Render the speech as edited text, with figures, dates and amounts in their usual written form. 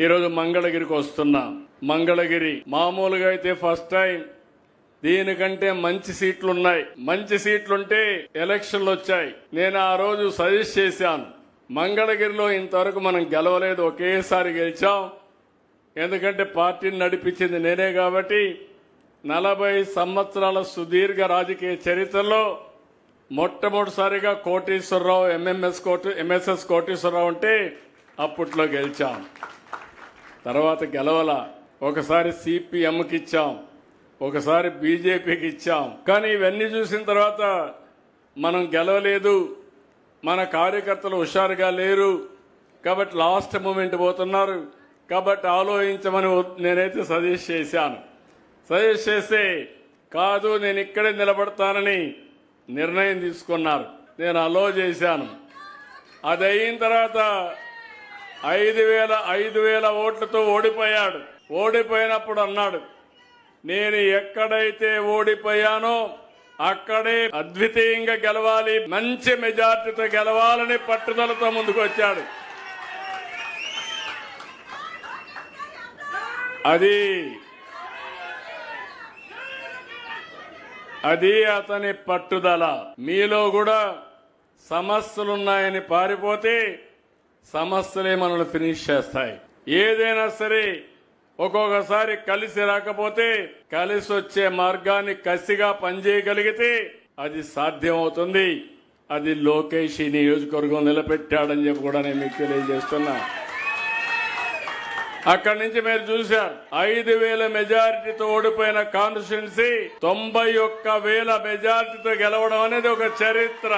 ఈరోజు మంగళగిరికి వస్తున్నా. మంగళగిరి మామూలుగా అయితే ఫస్ట్ టైం, దీనికంటే మంచి సీట్లున్నాయి. మంచి సీట్లుంటే ఎలక్షన్లు వచ్చాయి. నేను ఆ రోజు సజెస్ట్ చేశాను, మంగళగిరిలో ఇంతవరకు మనం గెలవలేదు, ఒకేసారి గెలిచాం. ఎందుకంటే పార్టీని నడిపించింది నేనే కాబట్టి 40 సంవత్సరాల సుదీర్ఘ రాజకీయ చరిత్రలో మొట్టమొదటిసారిగా కోటేశ్వరరావు ఎంఎస్ఎస్ కోటేశ్వరరావు అంటే అప్పట్లో గెలిచాం. తర్వాత గెలవల. ఒకసారి సిపిఎంకి ఇచ్చాం, ఒకసారి బీజేపీకి ఇచ్చాం. కానీ ఇవన్నీ చూసిన తర్వాత మనం గెలవలేదు, మన కార్యకర్తలు హుషారుగా లేరు కాబట్టి లాస్ట్ మూమెంట్ పోతున్నారు కాబట్టి ఆలోచించమని నేనైతే సజెస్ట్ చేశాను. సజెస్ట్ చేస్తే కాదు నేను ఇక్కడే నిలబడతానని నిర్ణయం తీసుకున్నారు. నేను అలో చేశాను. అది అయిన తర్వాత 5,000 ఓట్లతో ఓడిపోయాడు. ఓడిపోయినప్పుడు అన్నాడు, నేను ఎక్కడైతే ఓడిపోయానో అక్కడే అద్వితీయంగా గెలవాలి, మంచి మెజార్టీతో గెలవాలని పట్టుదలతో ముందుకు వచ్చాడు. అది అతని పట్టుదల. మీలో కూడా సమస్యలున్నాయని పారిపోతే సమస్యలే మనల్ని ఫినిష్ చేస్తాయి. ఏదైనా సరే ఒక్కొక్కసారి కలిసి రాకపోతే కలిసి వచ్చే మార్గాన్ని కసిగా పనిచేయగలిగితే అది సాధ్యమవుతుంది. అది లోకేష్ ఈ నియోజకవర్గం నిలబెట్టాడని చెప్పి కూడా నేను మీకు తెలియజేస్తున్నా. అక్కడి నుంచి మీరు చూశారు, 5,000 మెజారిటీతో ఓడిపోయిన కాన్స్టిట్యున్సీ 91,000 మెజారిటీతో గెలవడం అనేది ఒక చరిత్ర.